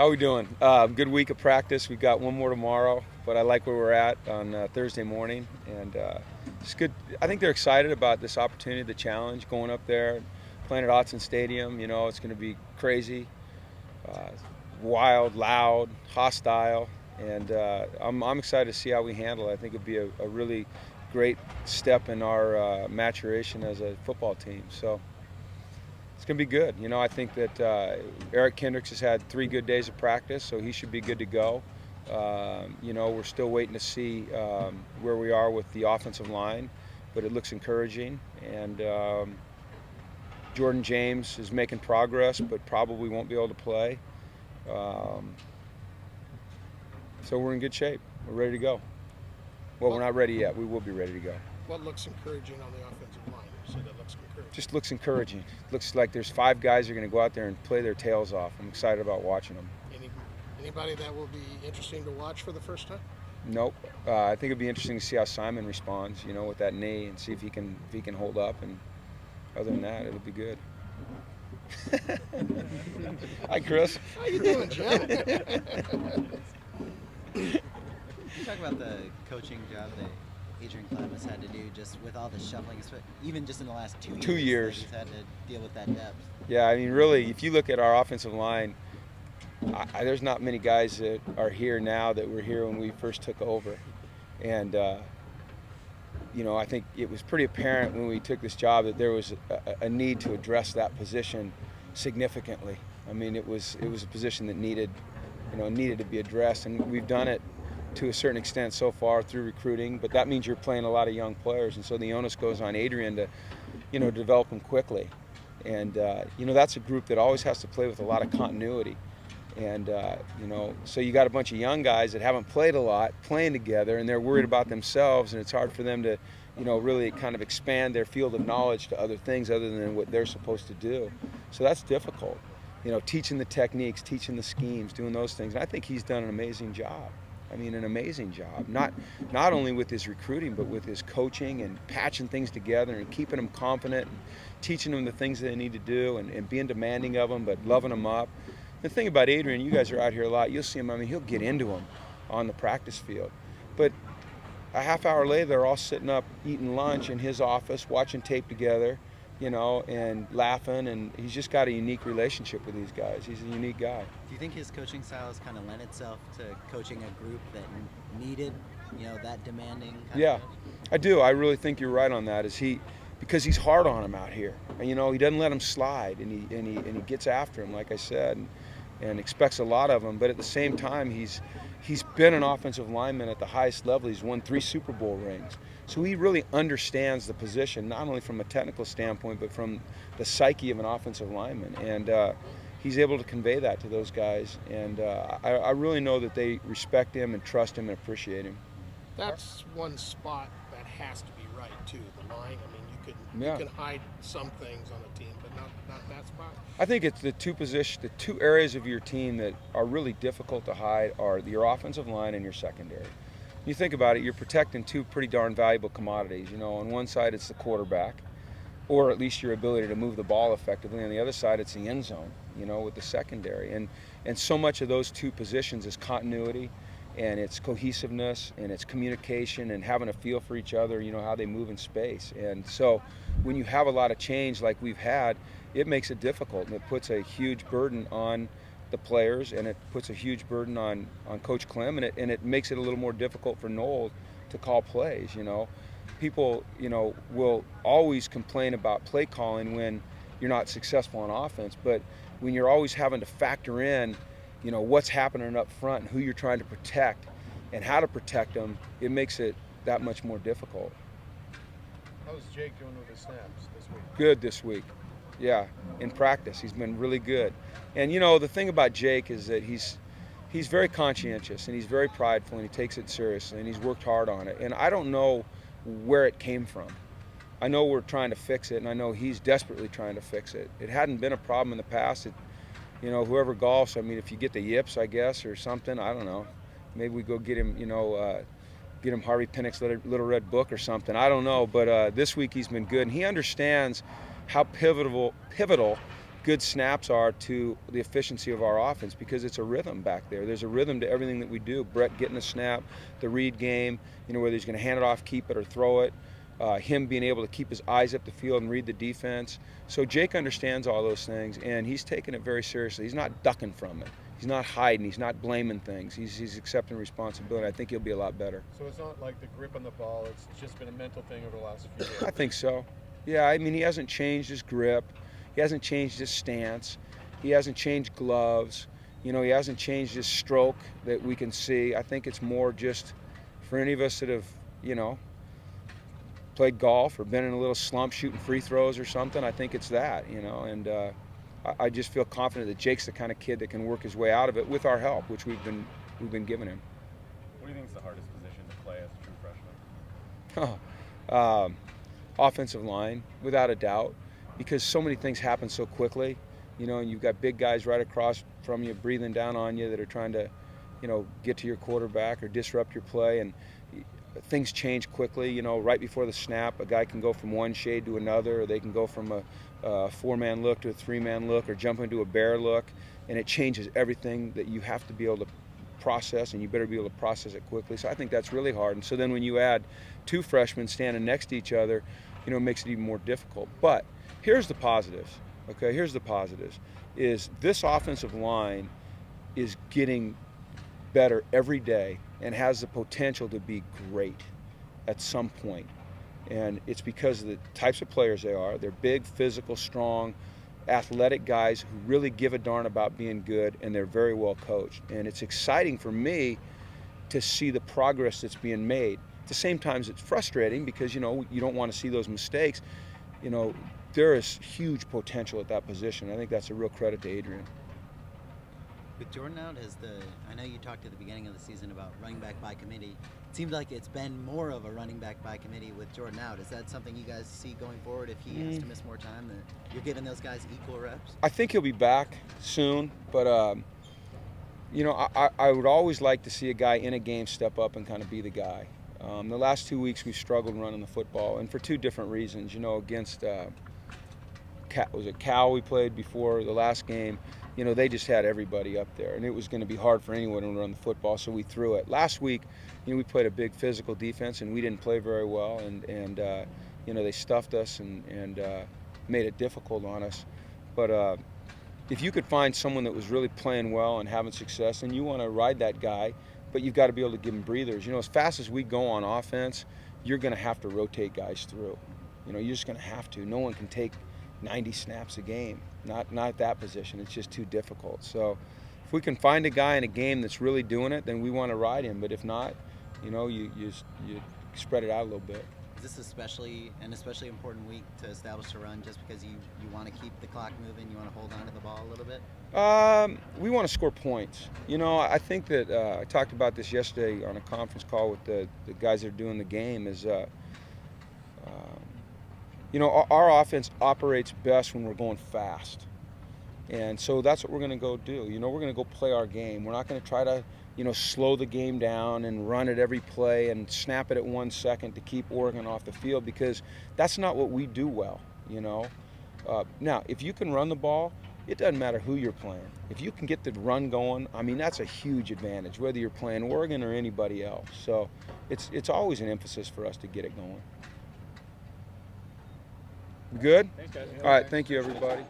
How we doing? Good week of practice. We've got one more tomorrow, but I like where we're at on Thursday morning, and it's good. I think they're excited about this opportunity, the challenge, going up there, playing at Autzen Stadium. You know, it's going to be crazy, wild, loud, hostile, and I'm excited to see how we handle it. I think it'd be a really great step in our maturation as a football team. So it's going to be good. You know, I think that Eric Kendricks has had 3 good days of practice, so he should be good to go. You know, we're still waiting to see where we are with the offensive line, but it looks encouraging. And Jordan James is making progress, but probably won't be able to play. So we're in good shape. We're ready to go. Well, we're not ready yet. We will be ready to go. What looks encouraging on the offensive line? You said it looks encouraging. Just looks encouraging. Looks like there's 5 guys who are going to go out there and play their tails off. I'm excited about watching them. Anybody that will be interesting to watch for the first time? Nope. I think it'll be interesting to see how Simon responds, you know, with that knee, and see if he can hold up. And other than that, it'll be good. Hi, Chris. How you doing, Jim? You talk about the coaching job that Adrian Klemm has had to do, just with all the shuffling, even just in the last 2 years. He's had to deal with that depth. Yeah, I mean, really, if you look at our offensive line, there's not many guys that are here now that were here when we first took over. And, you know, I think it was pretty apparent when we took this job that there was a need to address that position significantly. I mean, it was a position that needed to be addressed, and we've done it to a certain extent so far through recruiting, but that means you're playing a lot of young players, and so the onus goes on Adrian to, you know, develop them quickly. And, you know, that's a group that always has to play with a lot of continuity. And, you know, so you got a bunch of young guys that haven't played a lot playing together, and they're worried about themselves, and it's hard for them to, you know, really kind of expand their field of knowledge to other things other than what they're supposed to do. So that's difficult. You know, teaching the techniques, teaching the schemes, doing those things. And I think he's done an amazing job. I mean, an amazing job, not only with his recruiting, but with his coaching and patching things together and keeping them confident and teaching them the things they need to do and being demanding of them, but loving them up. The thing about Adrian, you guys are out here a lot, you'll see him, I mean, he'll get into them on the practice field. But a half hour later, they're all sitting up eating lunch in his office, watching tape together, you know, and laughing, and he's just got a unique relationship with these guys. He's a unique guy. Do you think his coaching style has kind of lent itself to coaching a group that needed, you know, that demanding kind Yeah, of? I do. I really think you're right on that. Because he's hard on him out here. And, you know, he doesn't let him slide, and he gets after him, like I said, and expects a lot of him. But at the same time, he's been an offensive lineman at the highest level. He's won 3 Super Bowl rings. So he really understands the position, not only from a technical standpoint, but from the psyche of an offensive lineman. And he's able to convey that to those guys. And I really know that they respect him and trust him and appreciate him. That's one spot that has to be right, too, the line. I mean, you can hide some things on a team, but not that spot. I think it's the 2 areas of your team that are really difficult to hide are your offensive line and your secondary. You think about it, you're protecting 2 pretty darn valuable commodities. You know, on one side it's the quarterback, or at least your ability to move the ball effectively. On the other side, it's the end zone, you know, with the secondary. And so much of those 2 positions is continuity, and it's cohesiveness, and it's communication, and having a feel for each other, you know, how they move in space. And so when you have a lot of change like we've had, it makes it difficult, and it puts a huge burden on the players, and it puts a huge burden on Coach Klemm, and it makes it a little more difficult for Noel to call plays. You know, people, you know, will always complain about play calling when you're not successful on offense, but when you're always having to factor in, you know, what's happening up front and who you're trying to protect and how to protect them, it makes it that much more difficult. How's Jake doing with his snaps this week? Good this week. Yeah, in practice, he's been really good. And, you know, the thing about Jake is that he's very conscientious, and he's very prideful, and he takes it seriously, and he's worked hard on it. And I don't know where it came from. I know we're trying to fix it, and I know he's desperately trying to fix it. It hadn't been a problem in the past. You know, whoever golfs, I mean, if you get the yips, I guess, or something, I don't know. Maybe we go get him, you know, get him Harvey Pinnick's Little Red Book or something. I don't know, but this week he's been good, and he understands how pivotal good snaps are to the efficiency of our offense, because it's a rhythm back there. There's a rhythm to everything that we do. Brett getting the snap, the read game, whether he's going to hand it off, keep it, or throw it. Him being able to keep his eyes up the field and read the defense. So Jake understands all those things, and he's taking it very seriously. He's not ducking from it. He's not hiding. He's not blaming things. He's accepting responsibility. I think he'll be a lot better. So it's not like the grip on the ball. It's just been a mental thing over the last few years. I think so. Yeah, I mean, he hasn't changed his grip. He hasn't changed his stance. He hasn't changed gloves. He hasn't changed his stroke that we can see. I think it's more just for any of us that have, played golf or been in a little slump shooting free throws or something. I think it's that, and I just feel confident that Jake's the kind of kid that can work his way out of it with our help, which we've been giving him. What do you think is the hardest position to play as a true freshman? Offensive line, without a doubt, because so many things happen so quickly, and you've got big guys right across from you breathing down on you that are trying to, get to your quarterback or disrupt your play, and things change quickly. Right before the snap, a guy can go from one shade to another, or they can go from a four-man look to a three-man look, or jump into a bear look, and it changes everything that you have to be able to process, and you better be able to process it quickly. So I think that's really hard. And so then when you add two freshmen standing next to each other, it makes it even more difficult. But here's the positives, okay? Here's the positives, is this offensive line is getting better every day and has the potential to be great at some point. And it's because of the types of players they are. They're big, physical, strong, athletic guys who really give a darn about being good, and they're very well coached. And it's exciting for me to see the progress that's being made. At the same time, it's frustrating because, you don't want to see those mistakes. There is huge potential at that position. I think that's a real credit to Adrian. With Jordan out, I know you talked at the beginning of the season about running back by committee. It seems like it's been more of a running back by committee with Jordan out. Is that something you guys see going forward if he has to miss more time, that you're giving those guys equal reps? I think he'll be back soon, but I would always like to see a guy in a game step up and kind of be the guy. The last 2 weeks we've struggled running the football, and for two different reasons. Against Cal we played before the last game. They just had everybody up there, and it was going to be hard for anyone to run the football, so we threw it. Last week, we played a big physical defense, and we didn't play very well, and they stuffed us and made it difficult on us. But if you could find someone that was really playing well and having success, and you want to ride that guy, but you've got to be able to give him breathers. As fast as we go on offense, you're going to have to rotate guys through. You're just going to have to. No one can take 90 snaps a game. Not at that position. It's just too difficult. So if we can find a guy in a game that's really doing it, then we want to ride him. But if not, you spread it out a little bit. Is this especially important week to establish a run just because you want to keep the clock moving, you want to hold on to the ball a little bit? We want to score points. I think that I talked about this yesterday on a conference call with the guys that are doing the game is our offense operates best when we're going fast. And so that's what we're going to go do. We're going to go play our game. We're not going to try to, slow the game down and run it every play and snap it at 1 second to keep Oregon off the field, because that's not what we do well, Now, if you can run the ball, it doesn't matter who you're playing. If you can get the run going, that's a huge advantage, whether you're playing Oregon or anybody else. So it's always an emphasis for us to get it going. Good? Thanks, guys. All right, thank you, everybody.